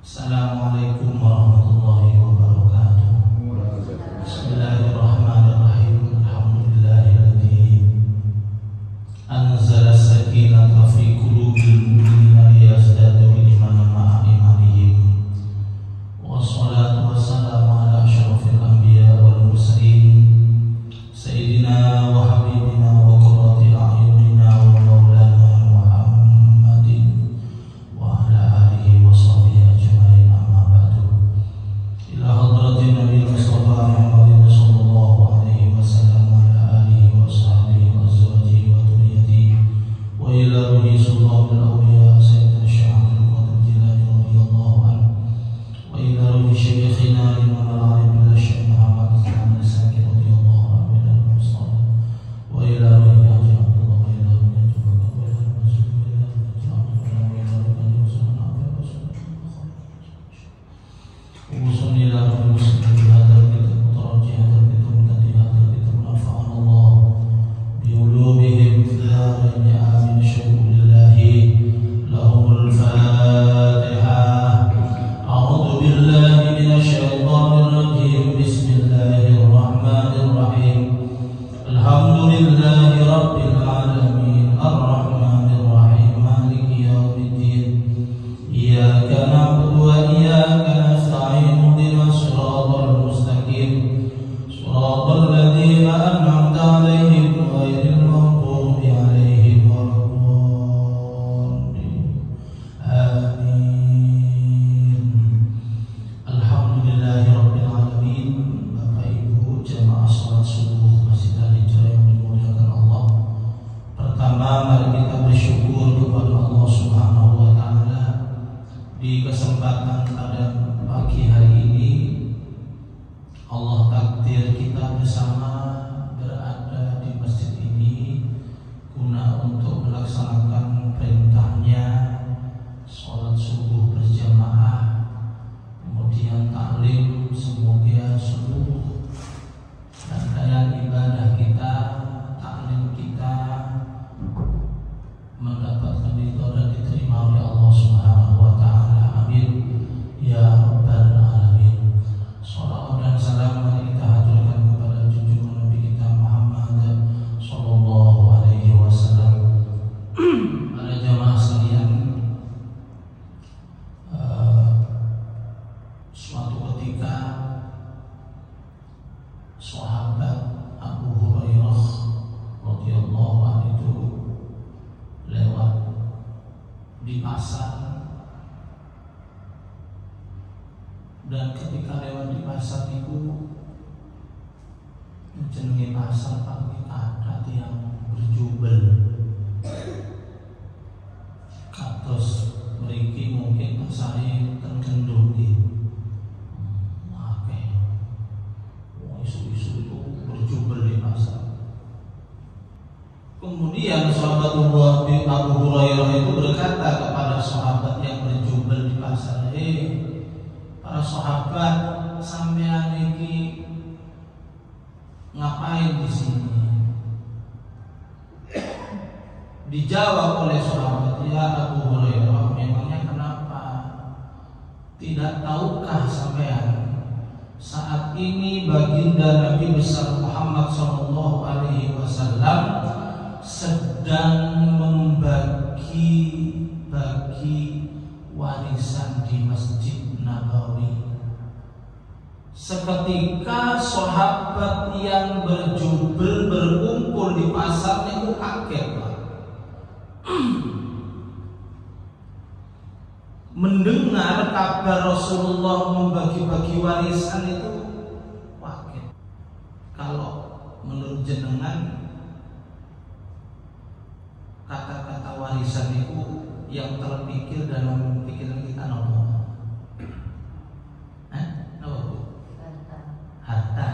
Assalamualaikum warahmatullahi wabarakatuh. Bismillahirrahmanirrahim. Alhamdulillahilladzi anzala sakinata fi qulubil mu'minina liyazdadu imanan ma'a imanihim. Wassalatu wassalamu ala asyrafil anbiya wal mursalin sayyidina wa habibina wa qurrati a'yunina wa maulana Muhammadin wa ala alihi wa sahbihi ajma'in, amma ba'du. Ila hadratin Nabi Mustafa Muhammadin sallallahu alaihi wasallam wa ala alihi wa sahbihi wa azwajihi wa dhurriyyatihi wa ila ruhi sultanul awliya sayyidina Syekh Abdul Qadir Jilani radhiyallahu anhu wa ila ruhi syekhina Imam al-Arif billah Syekh Muhammad Zaman Saki radhiyallahu anhu ila Mustafa wa ila ruhi Haji Abdullah wa ila ruhi Haji Bakar wa ila ruhi Rasulullah wa ila ruhi Rasulullah وصلي على رسول هذا الكتاب وترجي هذا الكتاب الذي هذا الكتاب نفعنا الله بعلومهم في الدارين آمين. شكر لله لهم الفاتحة. أعوذ بالله من الشيطان الرجيم. بسم الله الرحمن الرحيم. الحمد لله رب العالمين الرحمن الرحيم مالك يوم الدين. إياك نعبد وإياك نستعين. اهدنا الصراط المستقيم صراط الذين أنعمت عليهم غير المغضوب عليهم ولا الضالين. آمين. Alhamdulillahi rabbil alamin. Bapak Ibu jamaah salat subuh Masjid Al-Hijrah yang dimuliakan Allah. Pertama, mari kita bersyukur kepada Allah Subhanahu wa taala di kesempatan pada pagi hari ini. Allah takdir kita bersama berada di masjid ini guna untuk melaksanakan perintahnya, sholat subuh berjamaah, kemudian taklim. Semoga seluruh rangkaian ibadah kita, taklim kita mendapatkan ridho dan diterima oleh Allah Subhanahu wa taala. Amin ya rabbal alamin. Shalawat dan salam mari kita haturkan kepada junjungan Nabi kita Muhammad sallallahu alaihi wasallam. Para jamaah sekalian, suatu ketika sahabat Abu Hurairah radhiyallahu anhu itu lewat di pasar, dan ketika lewat di pasar itu jenenge pasar pagi ada yang berjubel kados mriki mungkin pasare ten Gendongi. Oke, isu-isu itu berjubel di pasar. Kemudian sahabat Abu Hurairah itu berkata kepada sahabat yang berjubel di pasar, para sahabat, sampean iki ngapain di sini? Dijawab oleh sahabat, ya Abu Hurairah, memangnya kenapa? Tidak tahukah sampean saat ini baginda Nabi besar Muhammad sallallahu alaihi wasallam sedang membagi warisan di Masjid Nabawi. Seketika sahabat yang berjubel berkumpul di pasar itu kaget, Pak. Mendengar kabar Rasulullah membagi-bagi warisan itu kaget. Kalau menurut jenengan kata-kata warisan itu yang terpikir dalam pikiran kita apa? Harta,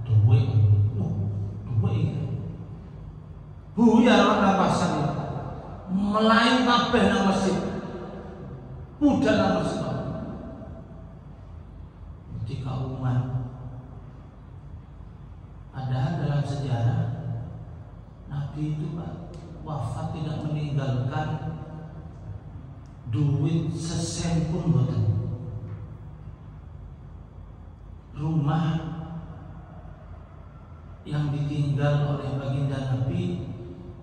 duit, buyar nang pasar itu, melayu kabeh nang masjid, budal nang masjid. Ketika umat, ada dalam sejarah Nabi itu Pak wafat tidak meninggalkan duit sesen pun mboten. yang ditinggal oleh baginda Nabi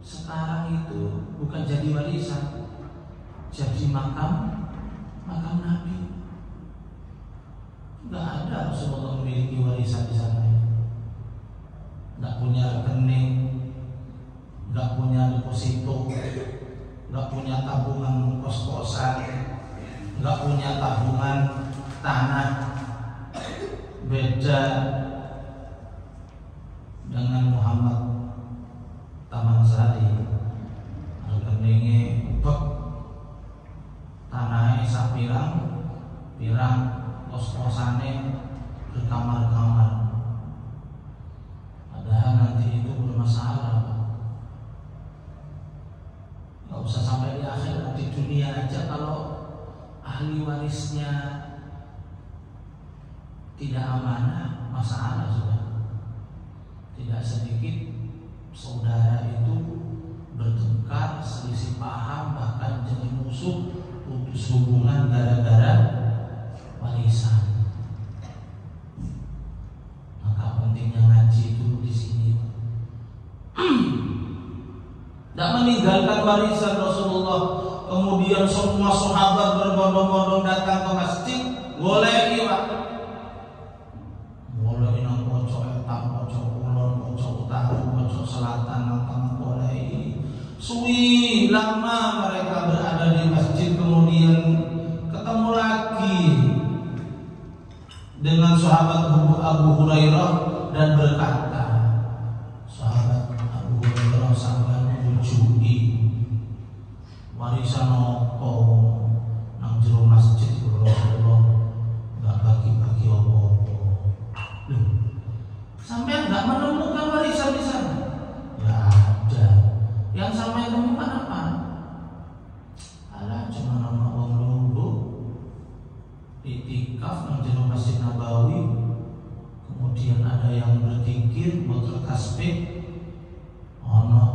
sekarang itu bukan jadi warisan, jadi makam Nabi. Nggak ada Rasulullah memiliki warisan di sana. Nggak punya rekening, nggak punya deposito, nggak punya tabungan kos-kosan, nggak punya tabungan tanah. Beda dengan Muhammad Tamansari, rekeningnya ubek, tanahnya sapirang, pirang, kos-kosane berkamar-kamar. Padahal nanti itu bermasalah. Gak usah sampai di akhirat, di dunia aja kalau ahli warisnya tidak amanah, masalah sudah. Tidak sedikit saudara itu bertengkar, selisih paham, bahkan jadi musuh, putus hubungan gara-gara warisan. Maka pentingnya ngaji itu di sini. Tidak meninggalkan warisan Rasulullah. Kemudian semua sahabat berbondong-bondong datang ke masjid, goleki Pak. Goleki nang pojok etam, pojok kulon, pojok utara, pojok selatan, nang goleki. Suwi lama mereka berada di masjid, kemudian ketemu lagi dengan sahabat Abu Hurairah dan berkata, sahabat Abu Hurairah sampai ujui warisan apa nang jero masjid Rasulullah nggak bagi-bagi apa-apa. Loh, sampai nggak menemukan warisan di sana? Nggak ada. Yang sampai temukan apa? Alah, cuma nama wong lungguh itikaf nang jero Masjid Nabawi, kemudian ada yang berzikir, motor tasbih, ono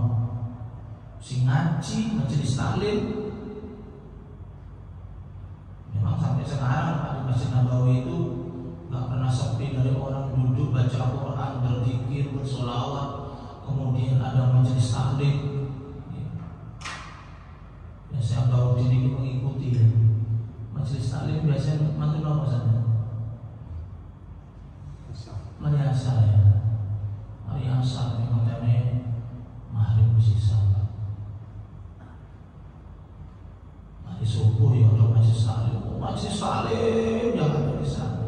sing ngaji, majelis taklim. Memang sampai sekarang Pak, di Masjid Nabawi itu nggak pernah sepi dari orang duduk baca Al-Quran, berzikir, bersolawat, kemudian ada majelis taklim. Biasanya kalau diri mengikuti ya. Majelis taklim biasanya mantu apa saja? Mari asal ya. Mari asal ini kontennya maghrib sisa. Mari subuh ya untuk majelis taklim. Majelis taklim jangan di sana.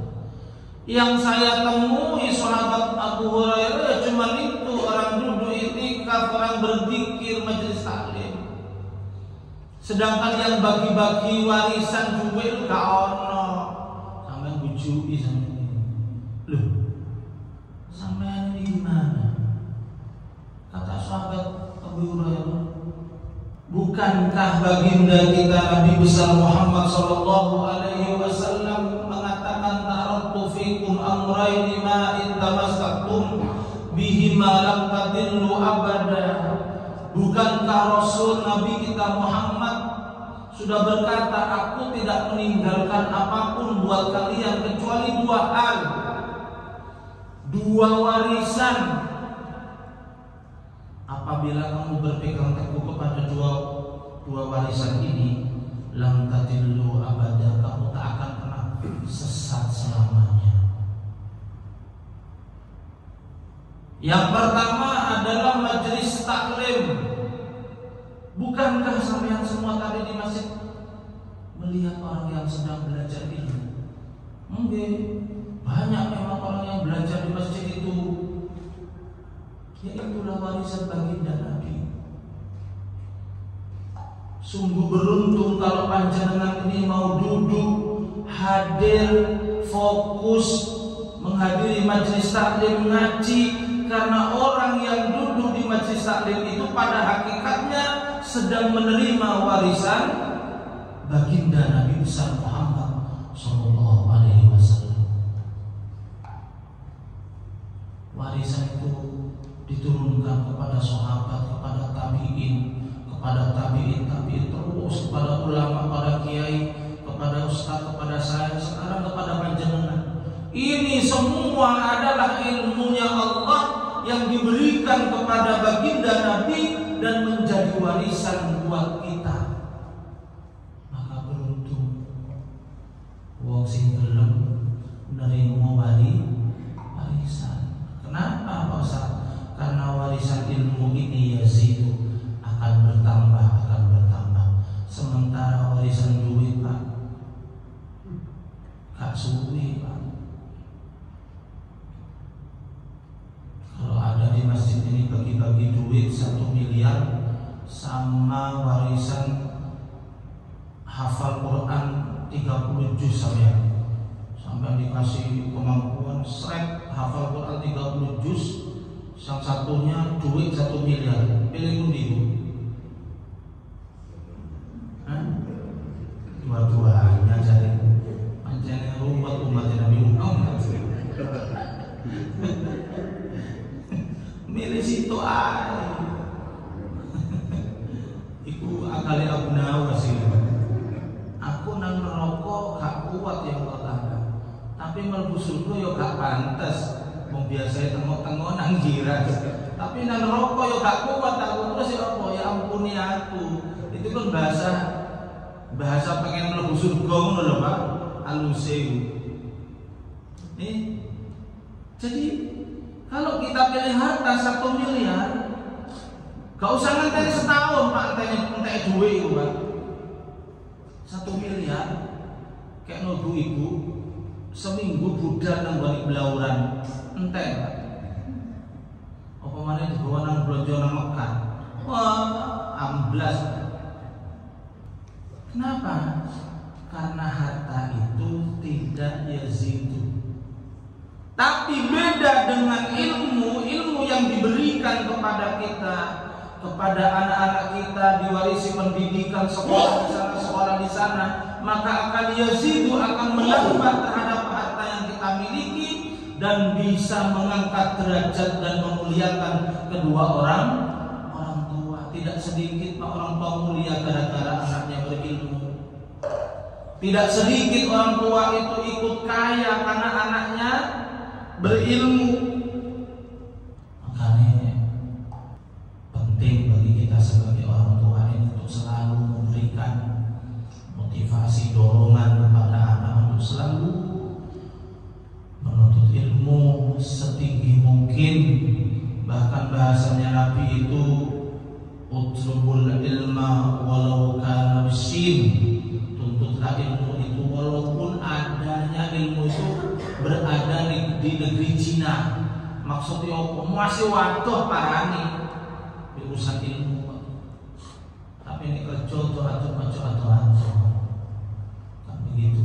Yang saya temui sahabat Abu Hurairah ya cuma itu, orang duduk itikaf, orang berzikir, majelis taklim. Sedangkan yang bagi-bagi warisan juga gak ono. Sampai bujui sampai ini. Loh, sampai ini gimana? Kata sahabat Abu Hurairah, bukankah baginda kita Nabi besar Muhammad sallallahu alaihi wasallam mengatakan taraktu fikum amrayni ma in tamassaktum bihima lam tadillu abada. Bukankah Rasul Nabi kita Muhammad sudah berkata, aku tidak meninggalkan apapun buat kalian kecuali dua hal, dua warisan. Apabila kamu berpegang teguh kepada dua warisan ini, lam tadillu abada, kamu tak akan pernah sesat selamanya. Yang pertama adalah majelis taklim. Bukankah sampean semua tadi di masjid melihat orang yang sedang belajar ilmu? Enggak, banyak memang orang yang belajar di masjid itu. Ya itulah warisan baginda Nabi. Sungguh beruntung kalau panjenengan ini mau duduk, hadir, fokus menghadiri majelis taklim ngaji. Karena orang yang duduk di majelis taklim itu pada hakikatnya sedang menerima warisan baginda Nabi besar Muhammad sallallahu alaihi wasallam. Warisan itu diturunkan kepada sahabat, kepada tabi'in, kepada tabi'in terus kepada ulama, kepada kiai, kepada ustaz, kepada saya, sekarang kepada panjenengan. Ini semua adalah ilmunya Allah yang diberikan kepada baginda Nabi dan menjadi warisan buat kita. Maka beruntung wong sing gelem nerimo warisan. Kenapa Pak Ustaz? Karena warisan ilmu ini yazidu, akan bertambah. Sementara warisan duit Pak gak suwi Pak. Kalau ada di masjid ini bagi-bagi duit 1 miliar sama warisan hafal Quran 30 juz sampai dikasih kemampuan seret hafal Quran 30 juz, yang satunya duit 1 miliar, pilih undi Bu. Dua-duanya jadi pancen ruwet umat Nabi Muhammad. Milih situ aja. Iku akali Abu Nawas sih. Aku nang merokok gak kuat yang pertama, tapi mlebu surga yo gak pantes. Wong biasa tengok-tengok nang jiran, tapi nang rokok yo gak kuat aku. Terus ya apa? Ya ampuni aku. Itu kan bahasa pengen mlebu surga ngono lho Pak. Aluse. Jadi kalau kita pilih harta 1 miliar, gak usah ngenteni setahun Pak, entek duit itu Pak. 1 miliar kayak nuduh ibu seminggu budal nang balik belauran entek Pak. Apa maneh dibawa nang blonjo nang Mekah. Wah, amblas. Kenapa? Karena harta itu tidak yazidu. Tapi beda dengan ilmu yang diberikan kepada kita, kepada anak-anak kita, diwarisi pendidikan, sekolah di sana, maka akan yazidu, akan menambah terhadap harta yang kita miliki dan bisa mengangkat derajat dan memuliakan kedua orang tua. Tidak sedikit Pak orang tua mulia gara-gara anaknya berilmu. Tidak sedikit orang tua itu ikut kaya karena anaknya berilmu. Makanya penting bagi kita sebagai orang tua ini untuk selalu memberikan motivasi, dorongan kepada anak untuk selalu menuntut ilmu setinggi mungkin. Bahkan bahasanya Nabi itu utlubul ilma walau kana bisin. Tuntutlah ilmu itu walaupun adanya ilmu itu berada di negeri Cina. Maksudnya masih waduh parani urusan ilmu. Tapi ini kerja atau kan begitu.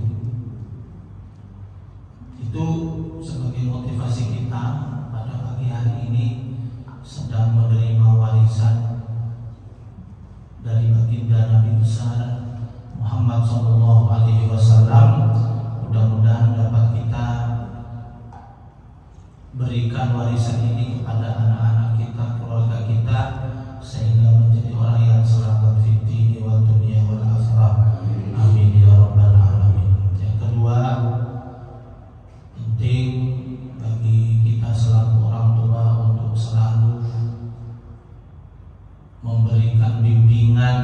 Itu sebagai motivasi kita pada pagi hari ini sedang menerima warisan dari baginda Nabi besar Muhammad SAW. Mudah-mudahan dapat kita berikan warisan ini kepada anak-anak kita, keluarga kita, sehingga menjadi orang yang selamat fid dini wal dunya wal akhirah. Amin ya rabbal alamin. Yang kedua, penting bagi kita selaku orang tua untuk selalu memberikan bimbingan,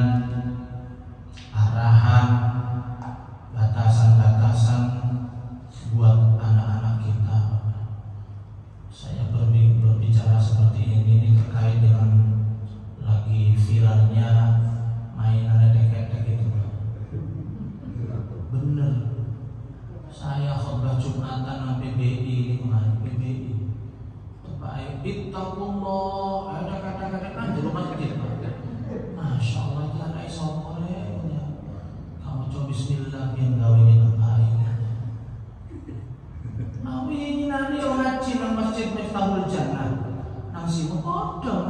arahan, batasan-batasan buat anak-anak kita. Saya berbicara seperti ini terkait dengan lagi viralnya mainan deket-deket itu. Bener, saya khotbah Jumatan nang PBI kemarin, PBI. Pak Ittaqullah, ada kata-kata kan di rumah masjid. Masya Allah, itu anak isopor ya. Kamu coba bismillah biar ngawinin apa ini. Ngawinin nanti orang ngaji nang masjid Miftahul Jannah. Nang simu kodong.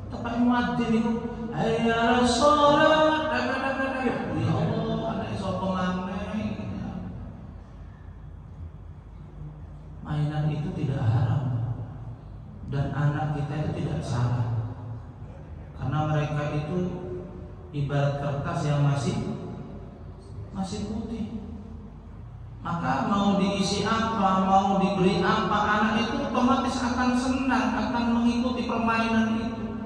Tepat muadzin itu, hayya sholat. Ya Allah, anak isopor maneh. Mainan itu tidak haram. Dan anak kita itu tidak salah, karena mereka itu ibarat kertas yang masih putih. Maka mau mau diisi apa, mau diberi apa, anak itu otomatis akan senang, akan mengikuti permainan itu.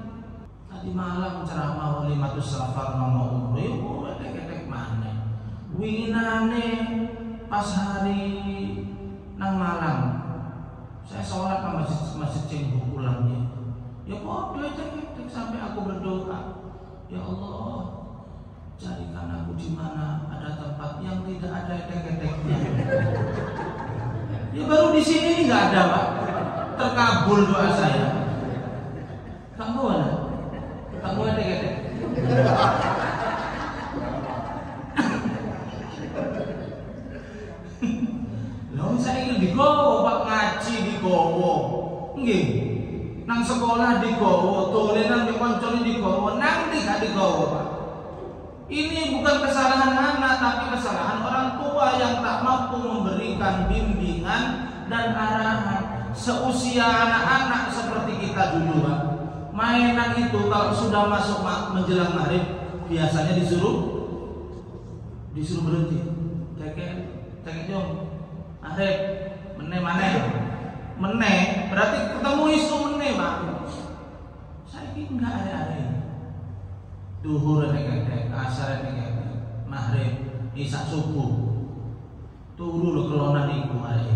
Tadi malam ceramah walimatus safar nama umroh, yuk edek-edek mana? Winginane pas hari nang malam, saya sholat ke masjid Cengho pulangnya. Ya kok edek-edek sampai aku berdoa, ya Allah, carikan aku di mana ada tempat yang tidak ada edek-edeknya. Ya baru di sini nggak ada, Pak. Terkabul doa saya. Kamu mana? Kamu edek-edek. Lalu saya ingin digowo, Pak, ngaji digowo. Nggih. Nang sekolah digowo, dolenan di koncone digowo, nang gak digowo, Pak. Ini bukan kesalahan anak, tapi kesalahan orang tua yang tak mampu memberikan bimbingan dan arahan seusia anak-anak seperti kita dulu, Pak. Mainan itu kalau sudah masuk menjelang maghrib biasanya disuruh berhenti. Cekek jom. Maghrib meneh berarti ketemu isu meneh, Pak. Saya ini enggak ada. Duhur edek-edek, asar edek-edek, maghrib, isya subuh, turu lo kelonan ibu hari.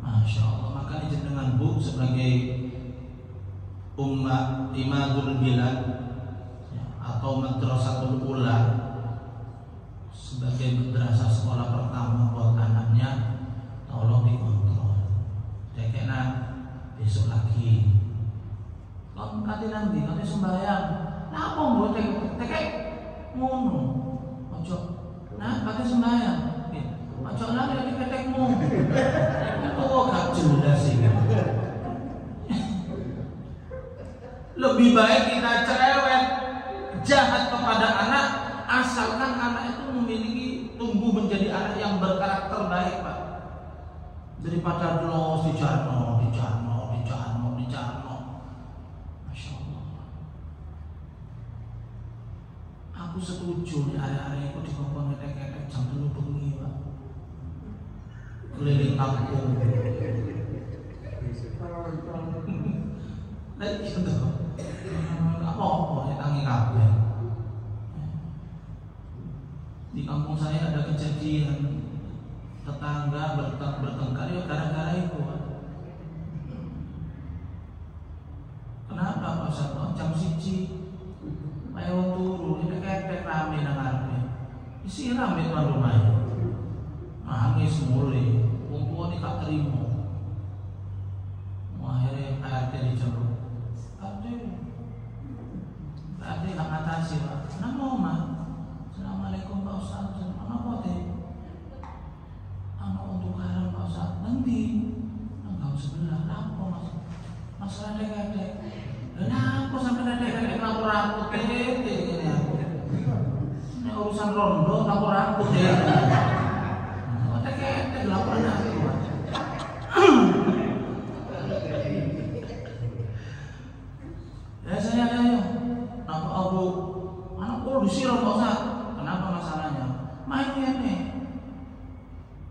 Masya Allah. Makanya jenengan Bu sebagai umat imadul bilad atau madrasatul ula, sebagai madrasah sekolah pertama buat anaknya, tolong dikontrol. Cekena besok lagi. Kalau kati nanti sembahyang. Nah, apa mbok tekek ngono. Ojo. Nah, kate sembahyang. Ojo lali ketekmu. Kok gak jelas iki. Lebih baik kita cerewet, jahat kepada anak, asalkan anak itu memiliki tumbuh menjadi anak yang berkarakter baik, Pak. Daripada los dijarno. Aku setuju nih area-area itu dikongkong edek-edek jam 3 bengi, Pak. Keliling kampung. Lah iya toh. Apa-apa ya tangi kabeh. Di kampung saya ada kejadian tetangga bertengkar ya gara-gara itu, Pak. Kenapa Pak Ustaz? Jam 1 ayo turu, ini ketek rame nang ngarepe. Isi rame tuan rumah. Nangis mulai, wong tuwa iki gak trimo. Akhirnya RT dijeruk. RT gak ngatasi, Pak. Kenapa, Mas? Assalamualaikum Pak Ustaz. Kenapa, Teh? Anak untuk karan Pak Ustaz. Nanti nang sebelah apa, Mas? Masalah dek-dek. Kenapa sampai ada lapor rambut ini aku? Ini urusan rondo lapor rambut ya. Ada laporan aku. Ya saya ayo. Apa aku anakku disiram Pak Ustaz? Kenapa masalahnya? Main ini.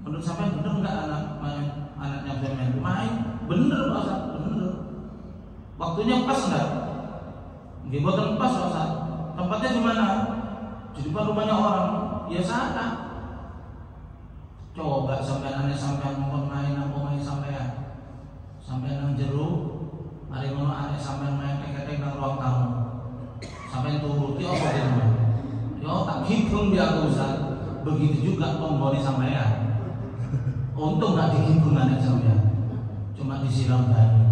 Menurut sampai bener enggak anaknya bermain? Main bener Pak Ustaz, bener. Waktunya pas enggak? Nggih boten pas, Pak Ustaz. Tempatnya di mana? Di depan rumahnya orang. Ya sana. Coba sampean main sampean. Sampean nang jero, mari ngono aneh sampean main tek-tek nang ruang tamu. Sampean turuti apa dene? Yo tak hitung dia aku Ustaz. Begitu juga tombone sampean. Untung enggak dihitung anak sampean. Cuma disiram banyu.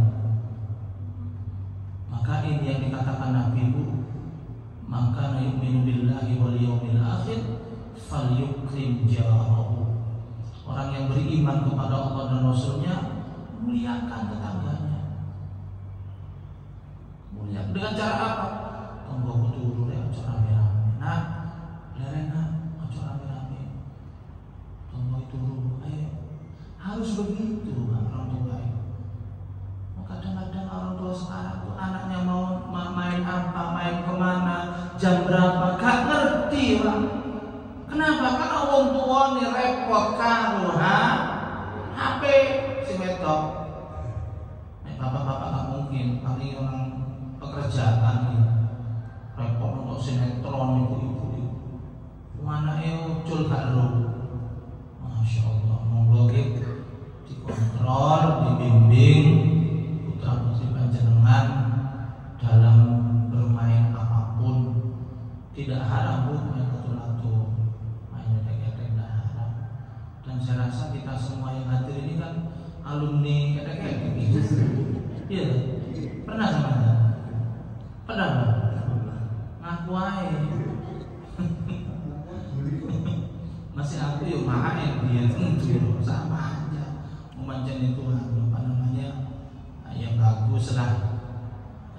Maka ini yang dikatakan Nabi Bu, maka yu'minu billahi wal yawmil akhir falyukrim jarahu. Orang yang beriman kepada Allah dan Rasulnya, muliakan tetangganya. Muliakan dengan cara apa? Tunggu turu ya, aja rame-rame. Nah, lerena aja rame-rame. Tunggu turu, ayo. Harus begitu orang tua. Kadang-kadang orang tua sekarang tuh anaknya mau main apa, main kemana, jam berapa, gak ngerti, Pak. Kenapa? Karena orang tua nih repot karo mungkin paling orang pekerjaan nih repot untuk sinetron ibu-ibu mana ucul gak ro. Masya Allah, monggo dikontrol, dibimbing putra putri panjenengan dalam bermain apapun. Tidak haram bu main atur-atur, main edek-edek tidak haram. Dan saya rasa kita semua yang hadir ini kan alumni edek-edek gitu. Iya, pernah sama anda? Pernah? Ngaku aja. Masih aku yuk main dia tentu sama aja. Memanjakan itu apa namanya? Ya bagus lah,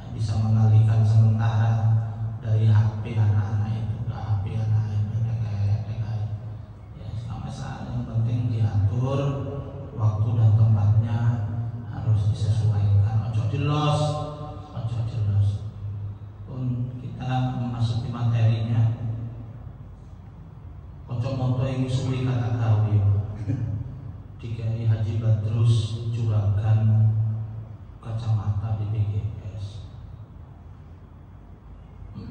bisa mengalihkan sementara dari HP anak-anak itu ke HP anak-anak ya nggak masalah. Yang penting diatur waktu dan tempatnya harus disesuaikan. Ojo jelos. Pun kita memasuki materinya. Kocok-moto ini suwi kata gawe dikai Haji Badrus Juragan Kacamata di BGS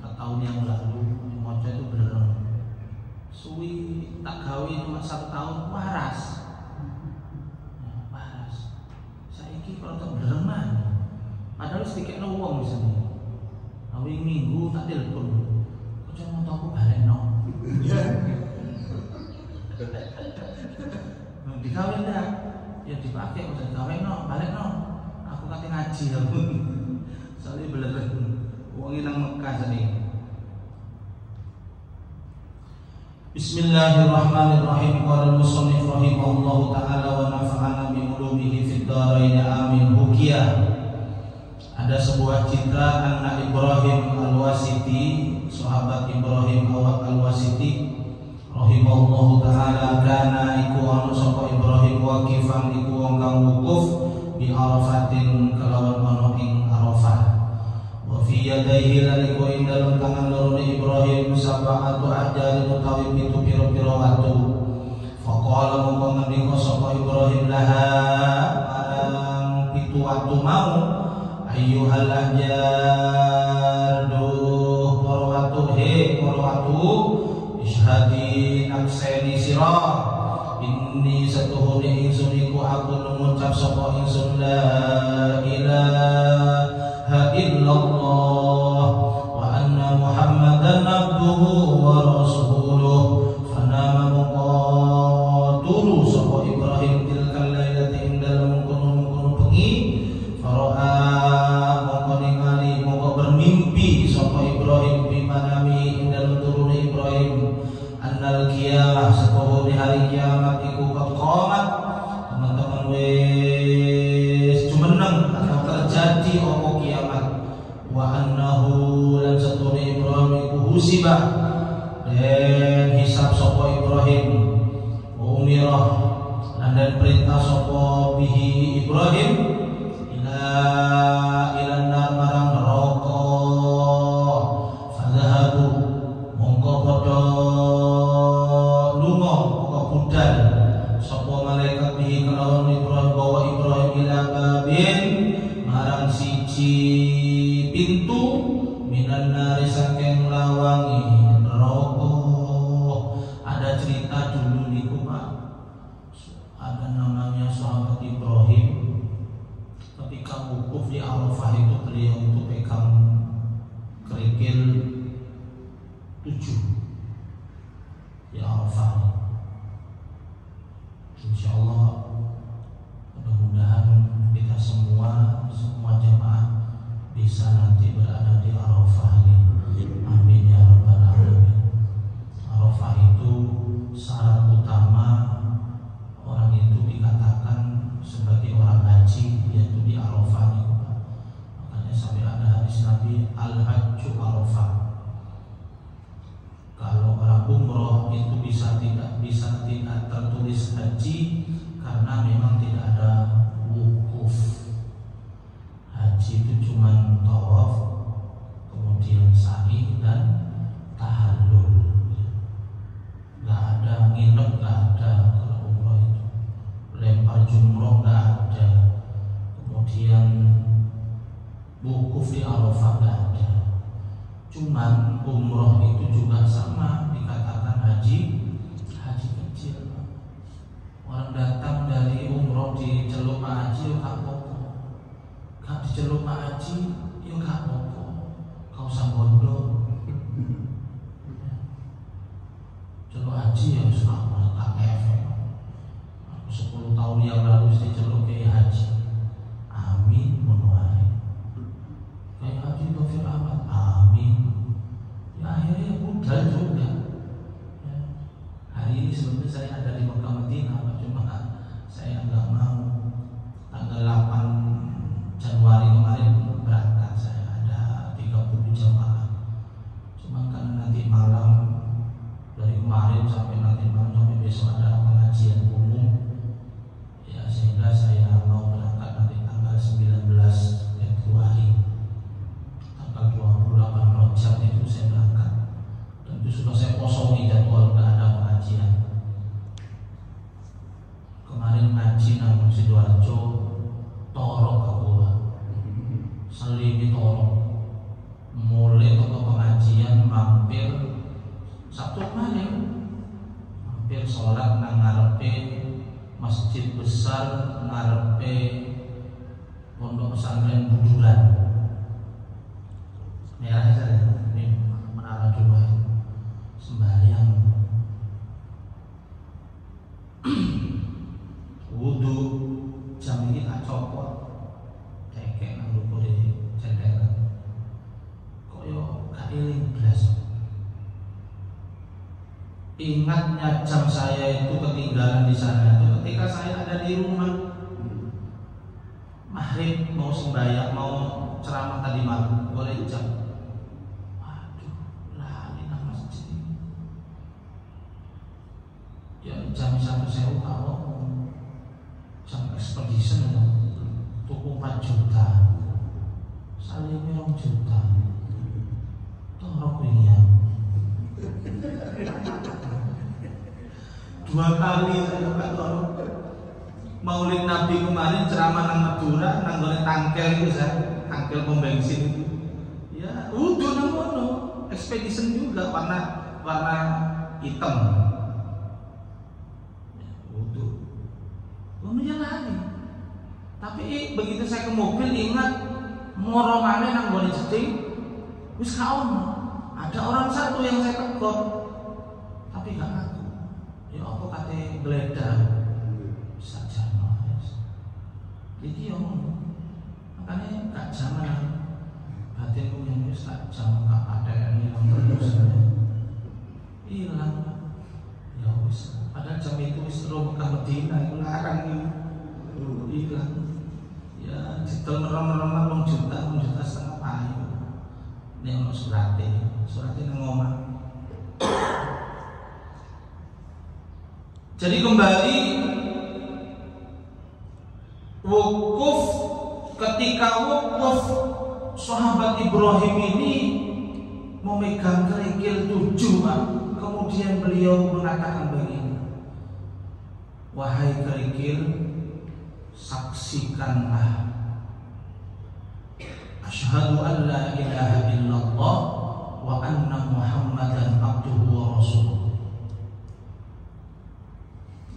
4 tahun yang lalu. Moco itu bener suwi tak gawe cuma 1 tahun waras. Saiki kalau tak bener man padahal sedikit wong disini awing minggu tak telepon kocok-moto aku baleno dikawin dah, ya dipakai udah dikawin no, balik no. Aku kate ngaji aku, soalnya bener uangnya nang Mekah sini. Bismillahirrahmanirrahim. Qala al-musannif rahimahullahu taala wa nafa'ana bi ulumihi fid dharain amin. Hukiyah. Ada sebuah citra anak Ibrahim Al-Wasiti, sahabat Ibrahim Al-Wasiti rahimahullahu ta'ala kana iku anu sapa Ibrahim waqifan iku wong kang wukuf bi Arafatin kelawan ana ing Arafah. Wa fi yadayhi lan iku ing dalem tangan loro Ibrahim sab'atu ahjar utawi pitu pira-pira watu. Faqala mongko ngendika sapa Ibrahim laha marang pitu watu mau ayyuhal ahjar duh para watu he para watu ishadi nakseni sirah inni satuhuni ingsun iku aku mengucap sapa ingsun la ilaha illallah wa anna muhammadan abduhu wa rasuluh. Fanama muqaturu sapa Ibrahim tilkal lailati ing dalem kono-kono bengi fara'a mongko ningali mongko bermimpi sapa Ibrahim bimanami ing dalem turune Ibrahim annal qiyamah satuhuni hari kiamat iku qamat. Teman-teman wis jumeneng akan terjadi apa kiamat. Wa annahu lan satune Ibrahim iku husibah dan hisab sapa Ibrahim umirah dan perintah sapa bihi Ibrahim ila nar marang neraka. Fadhahabu mongko padha lunga mongko budal sapa malaikat bihi kelawan Ibrahim bawa Ibrahim ila babin marang siji pintu minan nari saking lawangi neraka. Ada cerita dulu niku Pak, ada namanya sahabat Ibrahim ketika wukuf di Arafah itu beliau itu pegang kerikil 7 di Arafah. Insyaallah mudah-mudahan kita semua jemaah bisa nanti berada di Arafah ini. Amin ya rabbal alamin. Arafah itu syarat utama orang itu dikatakan sebagai orang haji, yaitu di Arafah ini. Makanya sampai ada hadis Nabi al-hajju Arafah. Kalau orang umroh itu bisa tidak tertulis haji karena memang tidak ada wukuf. Haji itu cuma tawaf, kemudian sa'i dan tahallul. Nggak ada nginep, nggak ada kalau umroh itu. Lempar jumroh nggak ada. Kemudian wukuf di Arafah nggak ada. Cuman umroh itu juga sama dikatakan haji kecil. Orang datang dari umroh di Celuk Pak Haji, ya gak apa-apa. Gak di Celuk Pak Haji, ya gak apa-apa. Kau usah bodoh. Celuk Haji ya sudah gak efek. Aku 10 tahun yang lalu di Celuk Kiai Haji. Amin, menuai. Kiai Haji Taufik Ahmad, amin. Ya akhirnya budal juga. Ya. Hari ini sebelumnya saya ada di Mekah Madinah, cuma saya nggak mau. Tanggal 8 Januari kemarin berangkat, saya ada 30 jamaah. Cuma karena nanti malam, dari kemarin sampai nanti malam sampai besok ada pengajian umum, ya sehingga saya mau berangkat nanti tanggal 19 Februari, tanggal 28 Rajab itu saya berangkat. Dan itu sudah saya kosongi jadwal, nggak ada pengajian. Kemarin ngaji nang Sidoarjo, torok aku lah, selimi torok. Mulai toko pengajian mampir Sabtu kemarin, mampir sholat nang ngarepe masjid besar, ngarepe pondok pesantren Buduran. Merah saja, ini menara Jumat sembahyang. Wudu jam ini tak copot, tekek nang lupa di cenderan. Kok yo gak eling blas. Ingatnya jam saya itu ketinggalan di sana itu ketika saya ada di rumah. Maghrib mau sembahyang, mau ceramah tadi malam, boleh jam. Aduh, lali nang masjid. Ya jam 1 sewu kalau jam expedition tuku 4 juta, salimi 2 juta, torok ya. 2 kali saya gak torok. Maulid Nabi kemarin ceramah nang Madura, nang gone tangkel itu saya, tangkel pom bensin itu. Ya, udah nang mono, expedition juga warna hitam. Kemudian lari. Tapi begitu saya ke mobil ingat moromane nang gone jeding wis kaon. Ada orang satu yang saya tegur. Tapi gak ngaku. Ya apa kate geledah. Saja mas. Iki yo makanya gak zaman batinku yang wis tak jam gak ATM yang terus. Hilang. Ya wis. Padahal jam itu wis terus Mekah Madinah itu larang itu hilang. Ya didol merem-merem 2 juta setengah payu. Ini ono suratnya nang omah. Jadi kembali wukuf, ketika wukuf sahabat Ibrahim ini memegang kerikil 7 Pak. Kemudian beliau mengatakan begini, wahai kerikil, saksikanlah asyhadu an la ilaha illallah wa anna Muhammadan abduhu wa rasuluh.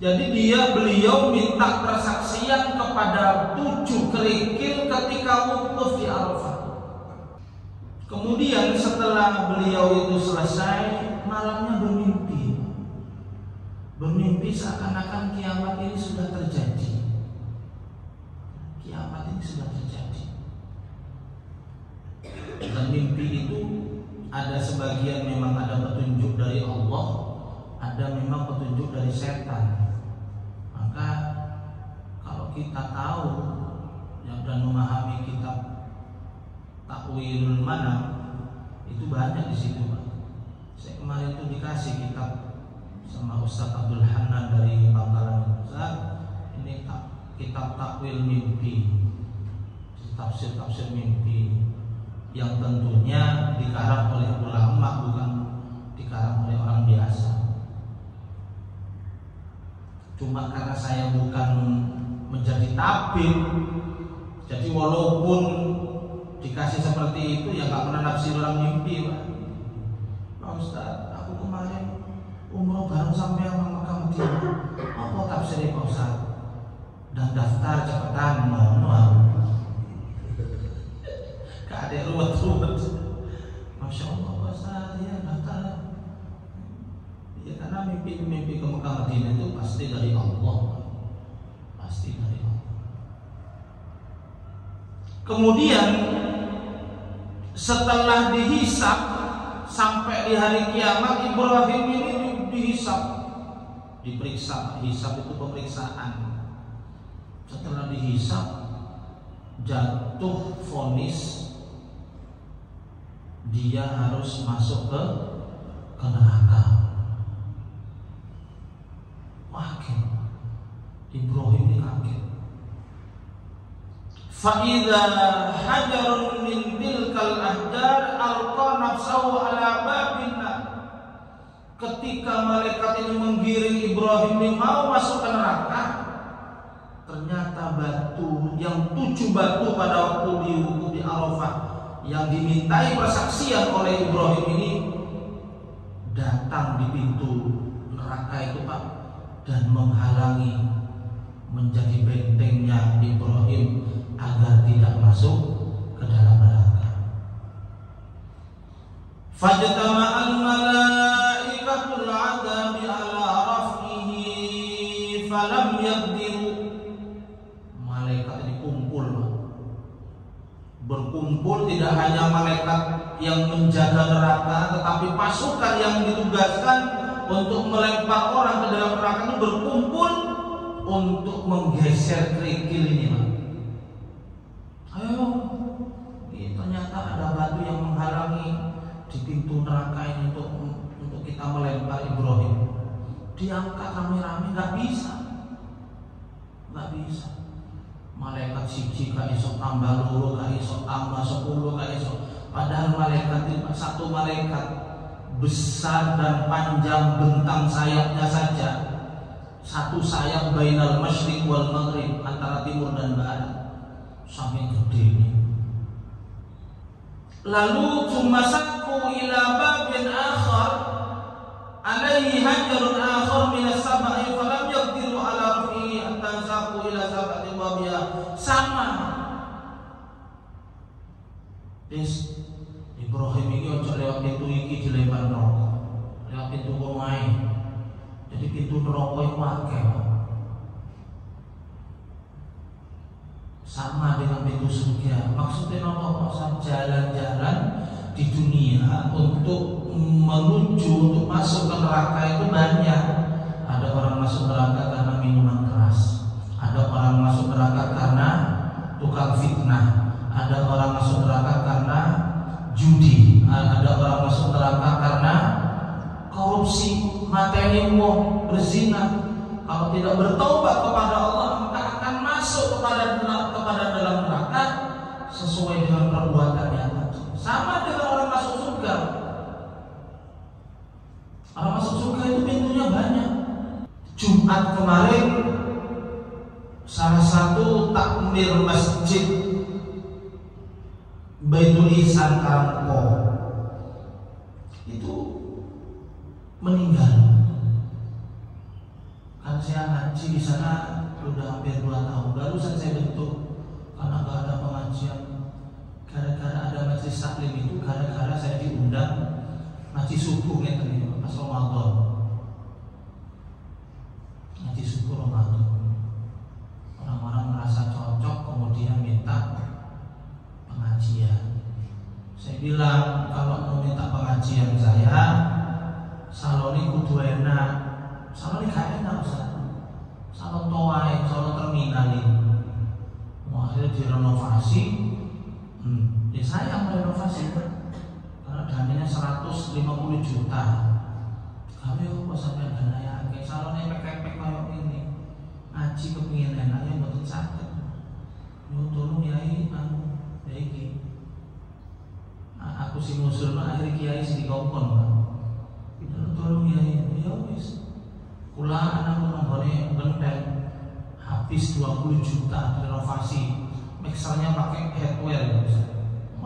Jadi beliau minta persaksian kepada 7 kerikil ketika wukuf di Arafah. Kemudian setelah beliau itu selesai, malamnya bermimpi seakan-akan kiamat ini sudah terjadi. Kiamat ini sudah terjadi. Dan mimpi itu ada sebagian memang ada petunjuk dari Allah, ada memang petunjuk dari setan. Maka kalau kita tahu dan memahami kitab Takwilul Manam itu banyak di situ, Pak. Saya kemarin itu dikasih kitab sama Ustaz Abdul Hanan dari Bangkalan. Ustaz, ini kitab Takwil Mimpi, tafsir mimpi yang tentunya dikarang oleh ulama, bukan dikarang oleh orang biasa. Cuma karena saya bukan menjadi tabib, jadi walaupun di dikasih seperti itu ya nggak pernah nafsir orang mimpi, Pak Ustaz, aku kemarin umroh bareng sampai sama Mekah Madinah. Apa tafsirnya Pak Ustaz? Dan daftar cepetan, mohon. Gak ada ruwet-ruwet. Masya Allah Pak Ustaz, ya daftar. Ya karena mimpi-mimpi ke Mekah Madinah itu pasti dari Allah. Pasti dari Allah. Kemudian setelah dihisab sampai di hari kiamat, Ibrahim ini dihisab, diperiksa. Hisab itu pemeriksaan. Setelah dihisab jatuh vonis dia harus masuk ke neraka. Kaget Ibrahim ini kaget. Fa'idha hajarun min tilkal ahjar alqa nafsahu ala babinna. Ketika malaikat ini menggiring Ibrahim ini mau masuk ke neraka, ternyata batu yang 7 batu pada waktu di Arafah yang dimintai persaksian oleh Ibrahim ini datang di pintu neraka itu, Pak, dan menghalangi, menjadi bentengnya Ibrahim agar tidak masuk ke dalam neraka. Fajtama'al malaikatul 'adzabi ala raf'ihi falam yaqdiru. Malaikat ini berkumpul, tidak hanya malaikat yang menjaga neraka, tetapi pasukan yang ditugaskan untuk melempar orang ke dalam neraka itu berkumpul untuk menggeser kerikil ini, Pak. Ayo, ternyata ada batu yang menghalangi di pintu neraka ini untuk kita melempar Ibrahim. Diangkat rame-rame, nggak bisa. Malaikat siji gak iso tambah loro, gak iso tambah 10, gak iso. Padahal malaikat itu satu malaikat besar dan panjang bentang sayapnya saja. Satu sayap bainal masyriq wal maghrib, antara timur dan barat. Sampai gede ini. Lalu tumasaku ila babin akhar alaihi hajarun akhar min as-sab'i falam yaqdiru ala rafi'i hatta saku ila sab'ati babiyah. Sama Ibrahim ini ojo lewat pintu iki dilempar neraka, lewat pintu omahe. Jadi pintu neraka itu akeh. Sama dengan pintu surga. Maksudnya apa? Jalan-jalan di dunia untuk menuju, untuk masuk ke neraka itu banyak. Ada orang masuk neraka karena minuman keras, ada orang masuk neraka karena tukang fitnah, ada orang masuk neraka karena judi, ada orang masuk neraka karena korupsi, mateni wong, berzina. Kalau tidak bertobat kepada Allah, maka akan masuk kepada dalam neraka sesuai dengan perbuatannya tadi. Sama dengan orang masuk surga. Orang masuk surga itu pintunya banyak. Jumat kemarin salah satu takmir masjid Baitul Ihsan Karangpo itu meninggal. Kan saya ngaji di sana udah hampir 2 tahun. Barusan saya bentuk karena nggak ada pengajian. Gara-gara ada majelis taklim itu, gara-gara saya diundang ngaji subuh nih pas Ramadan. Ngaji subuh Ramadan. Orang-orang merasa cocok, kemudian minta pengajian. Saya bilang kalau mau minta pengajian saya, saloni kudu enak. Saloni gak enak, Ustaz. Salon toai, salon terminal ini. Akhirnya direnovasi. Ya saya yang merenovasi karena dananya 150 juta. Kami kok sampai dana ya, kayak salonnya pek-pek kayak ini. Ngaji kepingin enak ya mboten saged. Nyuwun tolong yai ya iki. Aku sing ngusul akhirnya kiai sing dikongkon, Pak. Tolong yai, ya wis. Kula anak nonggone genteng habis 20 juta renovasi. Mixernya pakai headwear,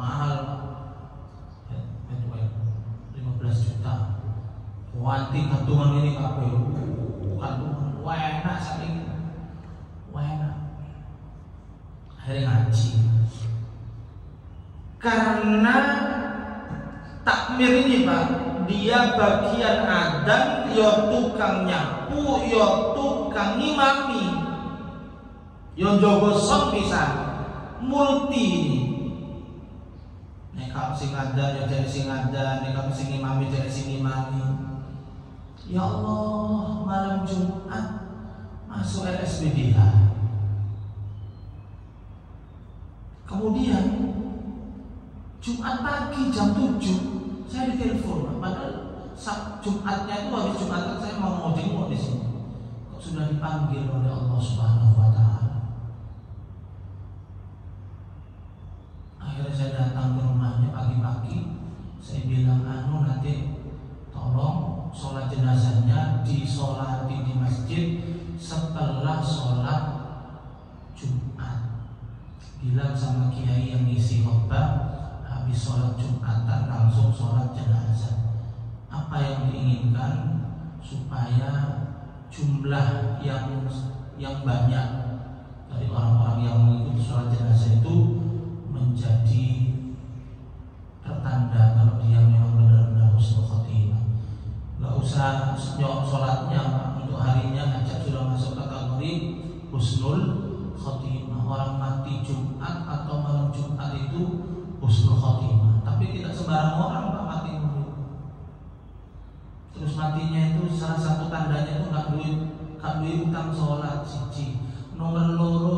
mahal, 15 juta. Wanti gantungan ini kabeh, gantungan enak saking enak. Akhirnya ngaji. Karena takmir ini Pak, dia bagian adzan, yo tukang nyapu, yo tukang ngimami, yo jogo sok pisan, multi. Nek kau sing adzan yo jadi sing adzan, nek kau sing ngimami jadi sing ngimami. Ya Allah, malam Jumat masuk LSBDH. Kemudian Jumat pagi jam 7 saya ditelepon, padahal Jumatnya itu hari Jumat saya mau jenguk di sini. Kok sudah dipanggil oleh Allah Subhanahu wa taala. Akhirnya saya datang ke rumahnya pagi-pagi. Saya bilang, nanti tolong sholat jenazahnya disolati di masjid setelah sholat Jumat. Bilang sama kiai yang ngisi khotbah, habis sholat Jumatan langsung sholat jenazah. Apa yang diinginkan supaya jumlah yang banyak dari orang-orang yang mengikuti sholat jenazah itu menjadi pertanda kalau dia memang benar-benar husnul khotimah. Gak usah sholatnya untuk harinya aja sudah masuk kategori husnul khotimah. Orang mati Jumat atau malam Jumat itu husnul khotimah. Tapi tidak sembarang orang Pak mati itu. Terus matinya itu salah satu tandanya itu gak duit utang sholat siji. Nomor loro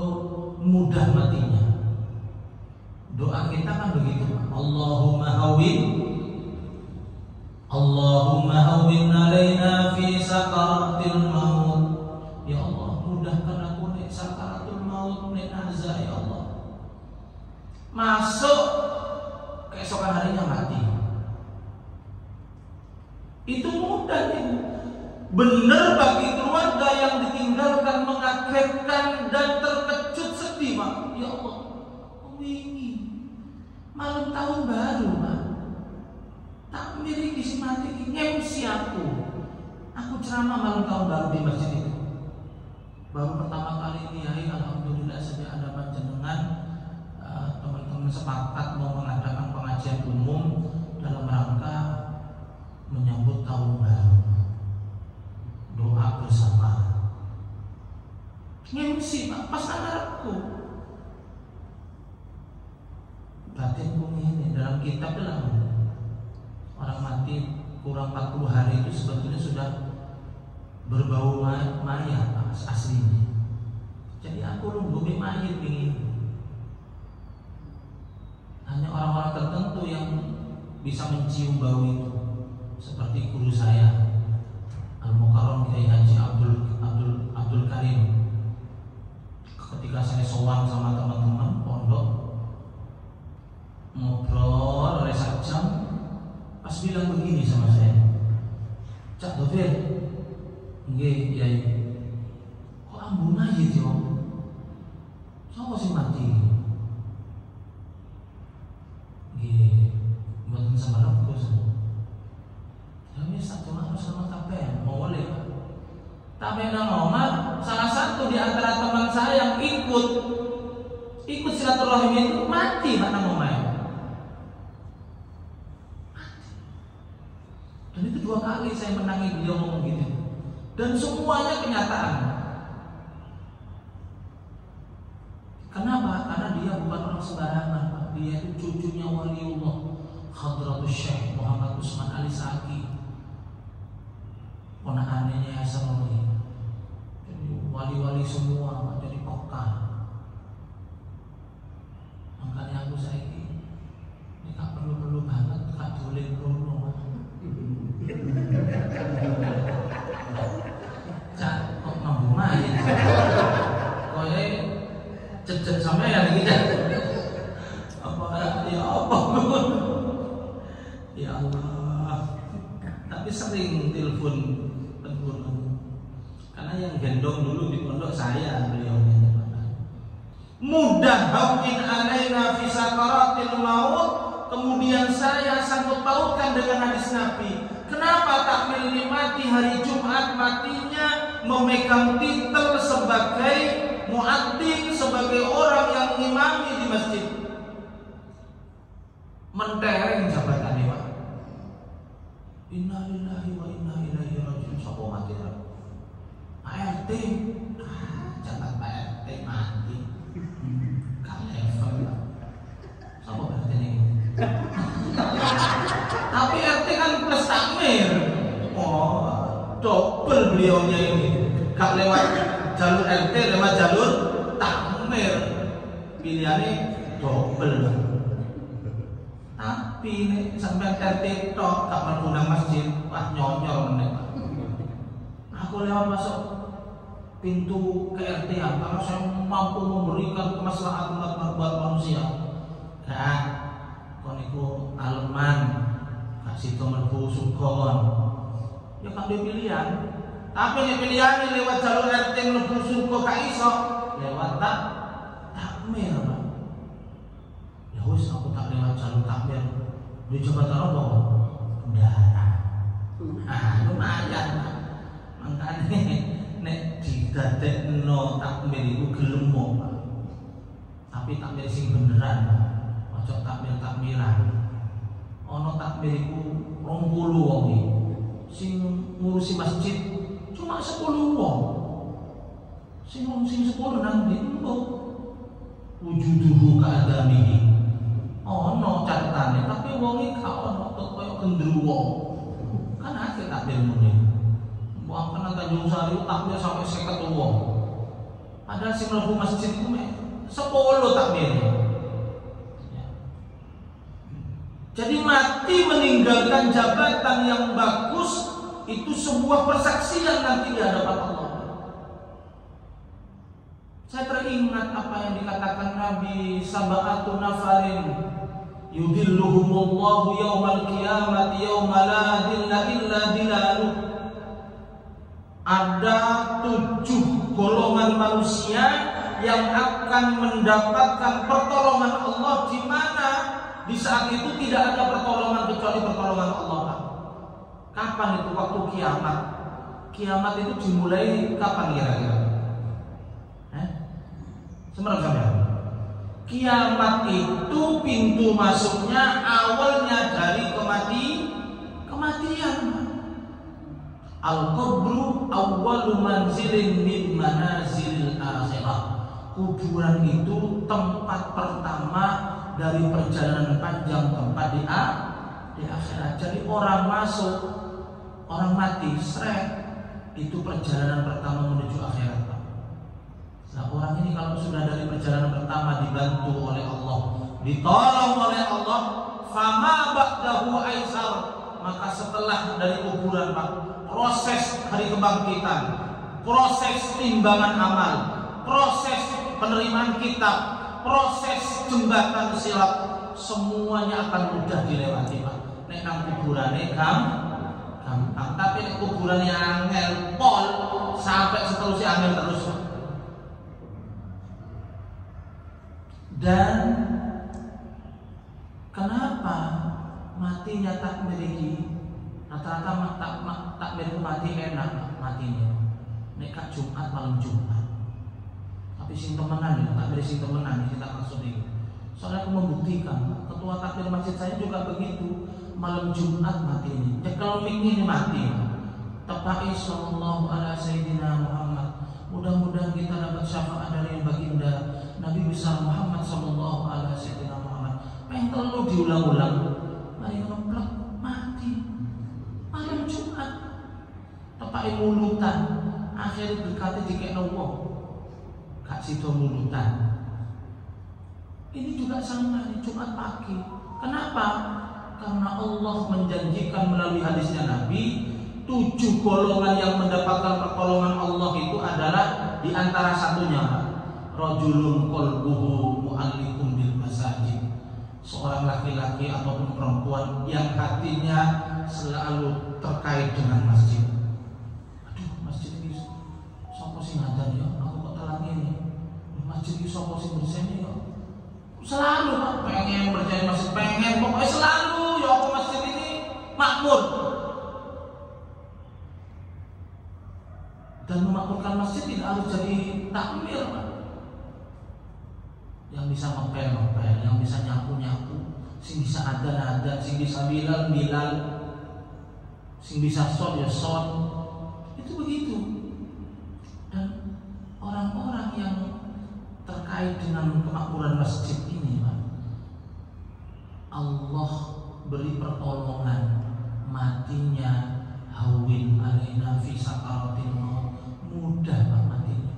mudah matinya. Doa kita kan begitu Pak. Allahumma hawwin alaina fi sakaratil maut. Ya Allah, mudahkan aku nek sakaratul maut, nek nazar ya Allah. Masuk keesokan harinya mati. Itu mudah itu. Benar bagi keluarga yang ditinggalkan, mengagetkan dan terkejut sedih Pak. Ya Allah, wingi malam tahun baru Pak, takmir iki sing mati iki ngemsi aku ceramah malam tahun baru di masjid itu. Baru pertama kali kiai, alhamdulillah sejak ada panjenengan, teman-teman sepakat mau mengadakan pengajian umum dalam rangka menyambut tahun baru, doa bersama. Ngemsi Pak, pas ngarepku. Batinku ini dalam kitab bilang orang mati kurang 40 hari itu sebetulnya sudah berbau mayat aslinya. Jadi aku lumbuhi mayat ini. Hanya orang-orang tertentu yang bisa mencium bau itu, seperti guru saya Al-Mukarram Kiai Haji Abdul Karim. Ketika saya sowan sama teman-teman pondok, ngobrol oleh 1 jam, pas bilang begini sama saya, Cak Dovir, nggih Kiai, kok ambu mayit yo? Sapa sing mati? Nggih, mboten sembarang Gus. Ya wis tak cuma sama kabeh, mau boleh Pak. Tapi nang omah, salah satu di antara teman saya yang ikut silaturahim itu mati Pak nang omah. Dan itu 2 kali saya menangi beliau ngomong gitu. Dan semuanya kenyataan. Kenapa? Karena dia bukan orang sembarangan Pak. Dia itu cucunya waliullah Hadratus Syekh Muhammad Usman Ali Saki, ponakannya Hasan Wali. Jadi wali-wali semua Pak, jadi pokok. Makanya aku saiki ini gak perlu banget gak boleh ngono. Cak, kok mambu mayat? Kowe cecek sampean iki Cak. Apa? Ya Allah. Tapi sering telepon tegur. Karena yang gendong dulu di pondok saya, beliaunya. Mudah hawin alaina fi sakaratil maut kemudian saya sangkut pautkan dengan hadis Nabi. Kenapa takmir ini mati hari Jumat? Matinya memegang titel sebagai muadzin, sebagai orang yang ngimami di masjid. Mentereng jabatannya, Pak. Inna lillahi wa inna ilaihi raji'un. Sapa mati? ART. Jabat Pak RT mati. Gak level. Sapa RT ini? Tapi RT kan plus takmir. Oh, double beliaunya ini. Gak lewat jalur RT, lewat jalur takmir. Pilihannya double. Tapi ini sampai RT tok gak menggunakan masjid, wah nyonyor meneh. Aku lewat masuk pintu ke RT karena saya mampu memberikan kemaslahatan buat manusia. Gak, kon iku aleman, gak sida mlebu surga. Ya kan dia pilihan. Tapi nek pilihan lewat jalur RT mlebu surga gak iso, lewat takmir. Ya wis aku tak lewat jalur takmir. Di jabatan apa? Bendahara. Lumayan. Makanya nek didadekno takmir iku gelem kok. Tapi takmir sing beneran. Ojo takmir-takmiran. Ana takmir iku 20 wong iki. Sing ngurusi masjid cuma 10 wong. Sing 10 nang ndi kok wujuduhu ka'adamihi. Ono catatane tapi wonge gak ono kaya gendruwo. Kan akeh takmir muni. Wong kena Tanjung Sari takmir sampai 50 wong. Padahal sing mlebu masjid iku mek 10 takmir. Ya. Jadi mati meninggalkan jabatan yang bagus itu sebuah persaksian nanti di hadapan Allah. Saya teringat apa yang dikatakan Nabi, sab'atu nafarin yudilluhumullahu yaumal qiyamati yauma la dilla illa dilaluh. Ada 7 golongan manusia yang akan mendapatkan pertolongan Allah, di mana di saat itu tidak ada pertolongan kecuali pertolongan Allah. Kapan itu? Waktu kiamat. Kiamat itu dimulai kapan kira-kira? Semerang sampean. Kiamat itu pintu masuknya awalnya dari kematian. Al-qabru awwalu manzilin min manazilil akhirah. Kuburan itu tempat pertama dari perjalanan panjang tempat di akhirat. Jadi orang masuk, orang mati, seret, itu perjalanan pertama menuju akhirat. Nah, orang ini kalau sudah dari perjalanan pertama dibantu oleh Allah, ditolong oleh Allah, fama ba'dahu aisar, maka setelah dari kuburan, Pak, proses hari kebangkitan, proses timbangan amal, proses penerimaan kitab, proses jembatan sirat, semuanya akan mudah dilewati, Pak. Nek nang kuburane gampang, tapi nek kuburannya angel pol sampai seterusnya angel terus, Pak. Dan kenapa matinya takmir ini rata-rata takmir itu mati enak matinya. Nek Jumat malam Jumat. Tapi sing temenan ya, takmir sing temenan kita maksud ini. Soalnya aku membuktikan, ketua takmir masjid saya juga begitu. Malam Jumat mati ini. Nyekel mik ini mati. Tepai sallallahu ala sayyidina Muhammad. Mudah-mudahan kita dapat syafaat dari baginda Nabi besar Muhammad sallallahu alaihi wasallam. Pengen terlalu diulang-ulang. Mari ngeplek mati. Malam Jumat. Tepai mulutan. Akhirnya berkata dikekno wong. Gak sida mulutan. Ini juga sama di Jumat pagi. Kenapa? Karena Allah menjanjikan melalui hadisnya Nabi, 7 golongan yang mendapatkan pertolongan Allah itu adalah di antara satunya rajulun qalbuhu mu'alliqun bil masajid. Seorang laki-laki ataupun perempuan yang hatinya selalu terkait dengan masjid. Aduh, masjid ini sapa sing ngadan ya? Aku kok telat ngene. Masjid iki sapa sing bersene ya? Selalu Pak, pengen berjaya masjid, pengen pokoknya selalu ya apa masjid ini makmur. Dan memakmurkan masjid tidak harus jadi takmir Pak. Yang bisa ngepel-ngepel, yang bisa nyapu-nyapu, sing bisa adzan-adzan, sing bisa bilal, sing bisa shot ya shot. Itu begitu. Dan orang-orang yang terkait dengan kemakmuran masjid ini Pak, Allah beri pertolongan, matinya hawin alaina fi sakaratil maut, mudah Pak matinya.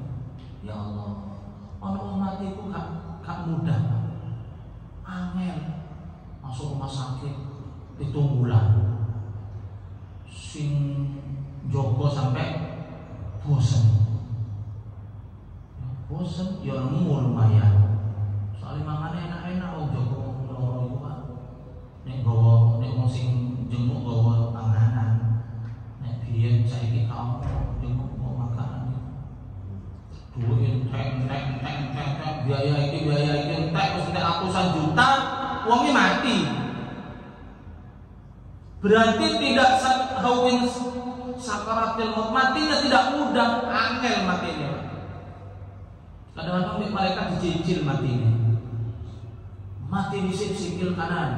Ya Allah, orang mati itu gak mudah Pak. Angel masuk rumah sakit itu bulan, sing jogo sampai bosen. Bosen, ya nemu lumayan. Soalnya makannya enak-enak, oh jogo loro itu Pak. Nek gawa, nek sing jenguk gawa panganan. Nek biyen saiki kamu jenguk gawa makanan. Duit tek biaya iki entek wis entek ratusan juta, wongnya mati. Berarti tidak hawin sakaratil maut, matinya tidak mudah, angel matinya. Kadang-kadang mereka dicicil matinya. Mati di sikil kanan.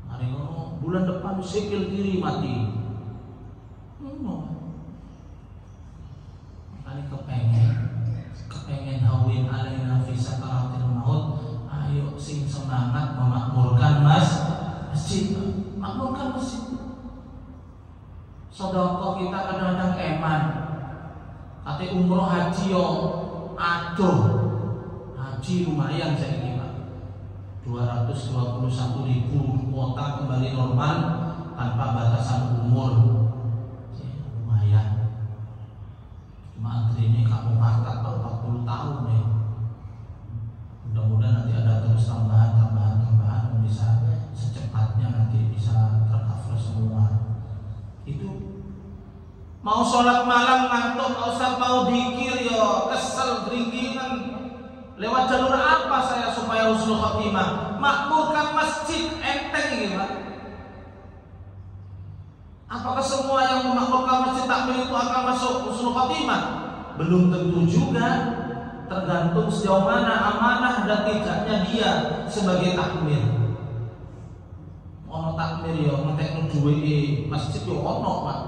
Hari ngono bulan depan sikil kiri mati. Makanya kepengen hawin alaina fi sakaratil maut. Ayo sing semangat memakmurkan masjid. Makmurkan masjid. Sedekah kita kadang-kadang eman. Kate umroh haji yo aduh. Haji lumayan saya ini Pak. 221.000 kuota kembali normal tanpa batasan umur. Ya, lumayan. Cuma antrinya kamu pakat 40 tahun nih. Mudah-mudahan nanti ada terus tambahan bisa secepatnya nanti bisa tercover semua. Itu mau sholat malam ngantuk, Ustaz mau dikir yo kesel geringingan. Lewat jalur apa saya supaya husnul khotimah? Makmurkan masjid, enteng gitu Pak. Apakah semua yang memakmurkan masjid takmir itu akan masuk husnul khotimah? Belum tentu juga. Tergantung sejauh mana amanah dan tidaknya dia sebagai takmir. Ono takmir yo ngetekno duwe masjid yo ono Pak.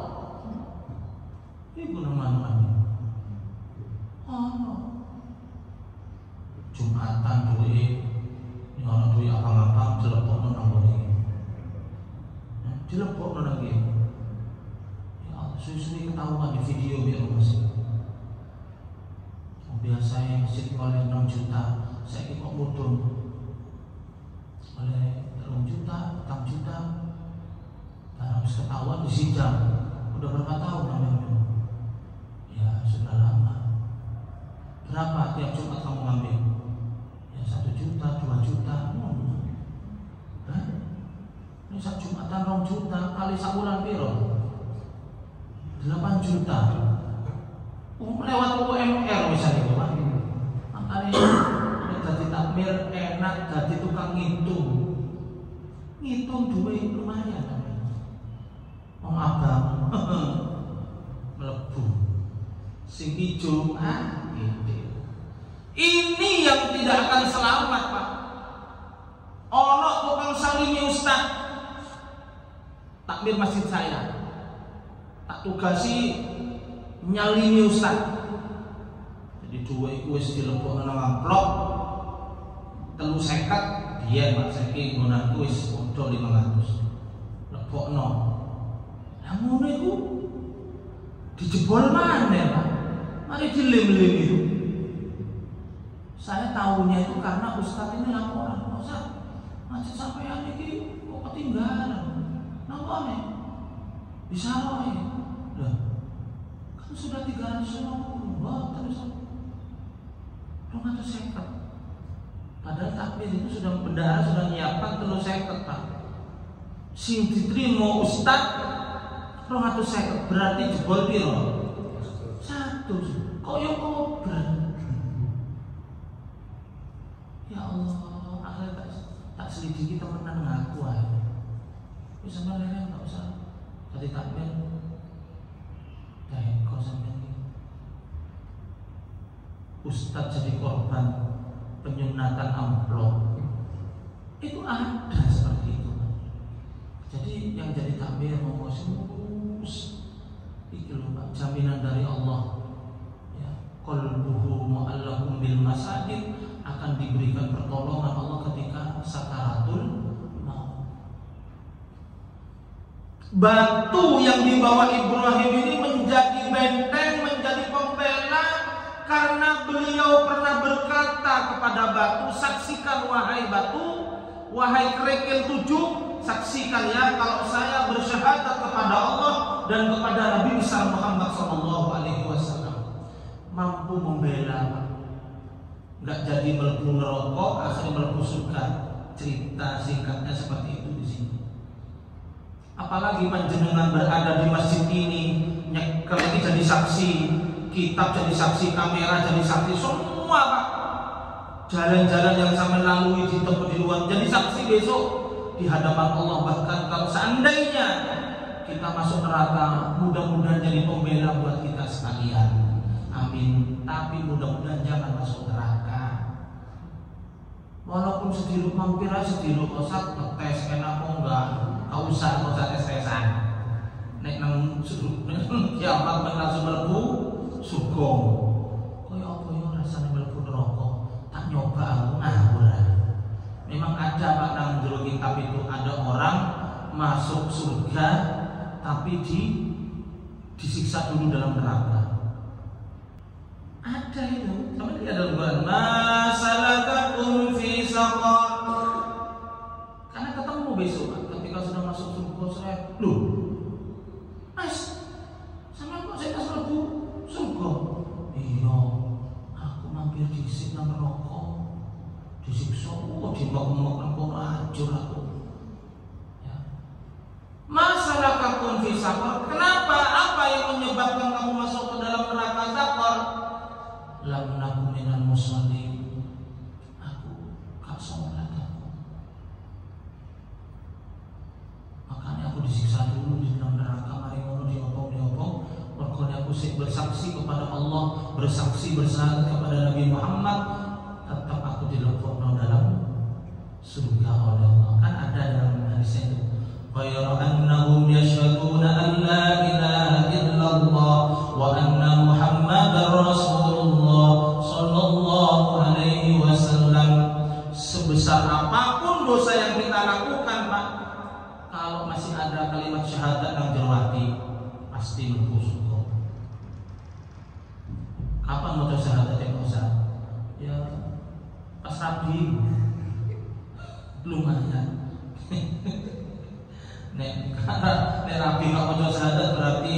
Ibu nama-nama Jumatan duit, ini orang duit apa-apa dilepokno nang ngene. Dilepokno nang ngene. Ya, suwi-suwi ketahuan di video biar masih. Biasanya masjid oleh 6 juta, saya kok mudun oleh 3 juta, 4 juta. Dan harus ketahuan di sidang. Udah berapa tahun namanya? Ya sudah lama. Berapa tiap Jumat kamu ngambil? Ya 1 juta, 2 juta. Ini 1 Jumatan 2 juta kali sabulan piro? 8 juta. Lewat UMR misalnya Pak. Makanya ini jadi takmir enak, jadi tukang ngitung duit lumayan. Wong abang melebu sing ijo gitu. Ini yang tidak akan selamat Pak. Ono tukang salimi ustaz takmir masjid saya, tak tugasi nyalimi ustaz. Jadi dua iku wis dilebokno nang amplop 350 biyen Pak saiki nggonanku wis padha 500. Lebokno. Lah ngono iku dijebol maneh Pak. Mari dilem-lem itu. Saya tahunya itu karena ustaz ini laporan, Ustaz, masjid sampean iki kok ketinggalan. Napa nih? Bisa loh ya. Lah, kan sudah 350, terus 250. Padahal takmir itu sudah bendahara sudah nyiapkan 350 Pak. Sing diterima ustaz 250 berarti jebol piro? 1. Kok yo kobra? ustadz jadi korban penyunatan amplop. Itu ada seperti itu. Jadi yang jadi takbir ngomong mus, itu loh Pak, jaminan dari Allah. Ya, qalbuhu mu'allaqun bil masajid, akan diberikan pertolongan Allah ketika sakaratul maut. Batu yang dibawa Ibrahim ini menjadi benteng, menjadi pembela, karena beliau pernah berkata kepada batu, saksikan wahai batu, wahai kerikil 7, saksikan ya kalau saya bersyahadat kepada Allah dan kepada Nabi besar Muhammad SAW, mampu membela, nggak jadi melebu neraka, akhirnya melebu surga. Cerita singkatnya seperti itu di sini. Apalagi panjenengan berada di masjid ini, nyekel ini jadi saksi, kitab jadi saksi, kamera jadi saksi, semua Pak. Jalan-jalan yang sampai lalui di tempat di luar jadi saksi besok di hadapan Allah. Bahkan kalau seandainya kita masuk neraka, mudah-mudahan jadi pembela buat kita sekalian. Amin. Tapi mudah-mudahan jangan masuk neraka. Walaupun sediluk mampir aja, sediluk osak tes enak kok enggak, usah tes-tesan. Nek nang kiamat langsung mlebu surga. Kaya apa ya rasane mlebu neraka? Tak nyoba aku ngawur. Memang ada Pak nang jero kitab itu, ada orang masuk surga tapi disiksa dulu dalam neraka. Ada itu, sama dia dalam Quran. Masalakakum fi saqar. Karena ketemu besok ketika sudah masuk surga, saya loh, Mas, sama kok saya masuk surga? Iya, aku mampir disik nang neraka, disiksa, dimbak-mbak nang kono ajur aku. Ya. Masalakakum fi saqar. Kenapa? Apa yang menyebabkan kamu masuk ke dalam neraka saqar? Lam nakum minal musallin. Aku gak sholat aku. Makanya aku disiksa dulu di dalam neraka. Mari ngono diopong. Makanya aku bersaksi kepada Allah, bersaksi bersahadat kepada Nabi Muhammad, tetap aku dilebokno dalam surga oleh Allah. Kan ada dalam hadis itu. Ghayra annahum yashhaduna an la ilaha illallah wa anna Muhammadar Rasulullah sallallahu alaihi wasallam. Sebesar apapun dosa yang kita lakukan Pak, kalau masih ada kalimat syahadat yang jerwati, pasti mlebu surga. Kapan mau syahadat yang dosa? Ya pas rabi lumayan. Nek rabi kok mau syahadat berarti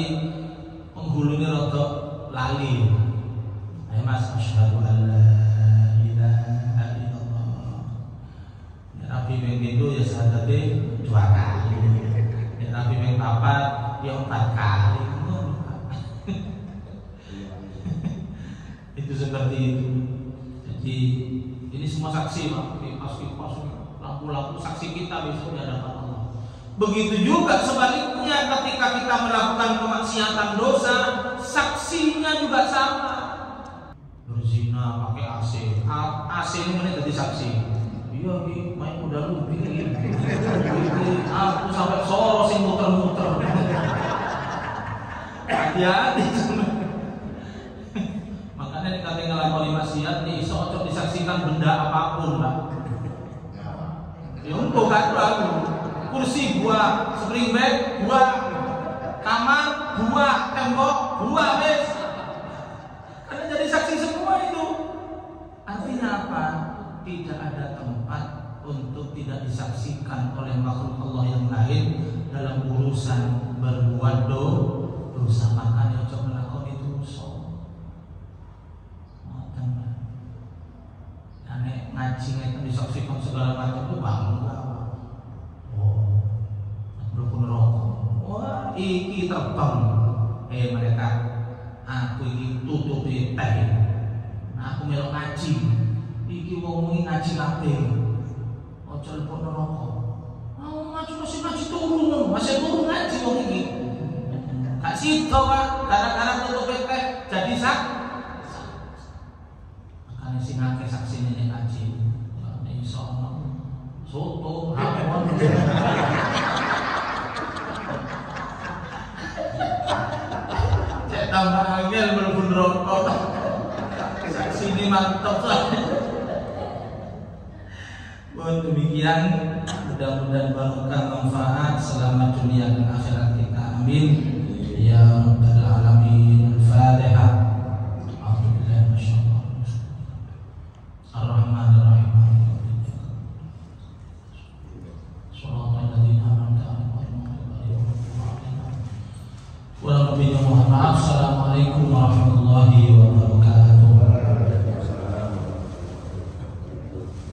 penghulunya rada lali. Ayo Mas, asyhadu an la ilaha illallah. Nek rabi ping 7 ya syahadate 2 kali. Nek rabi ping 4 ya 4 kali. Itu seperti itu. Jadi ini semua saksi Pak, kipas lampu-lampu saksi kita besok di hadapan Allah. Begitu juga sebaliknya, ketika kita melakukan kemaksiatan dosa, saksinya juga sama. Berzina pakai AC, AC ini mana jadi saksi? Iya, main udah lebih. Aku sampai soro sing muter-muter. Hati-hati. Makanya dikatakan ngelakoni maksiat nih, iso ojo disaksikan benda apapun, Pak. Ya untuk kan aku. Kursi buah, spring bed buah, kamar buah, tembok buah, wes. Karena jadi saksi semua itu. Artinya apa? Tidak ada tempat untuk tidak disaksikan oleh makhluk Allah yang lain dalam urusan berbuat dosa. Makanya coba melakukan itu dosa. Nek ngaji itu disaksikan segala macam itu bangga. Wah, iki terbang. Mereka, aku iki tutupi teh. Aku melok ngaji. Iki wong ngaji kabeh. Ojo lepok neraka. Ngaji masih turun, masih turun ngaji wong iki. Gak sida Pak, gara-gara tutupi teh jadi sak. sing akeh saksine nek kaji. Nek iso soto, rawon. Cek tambah angel mlebu neraka. Saksine mantap lah. Demikian, mudah-mudahan barokah manfaat selamat dunia dan akhirat kita. Amin ya rabbal alamin. Al-Fatihah.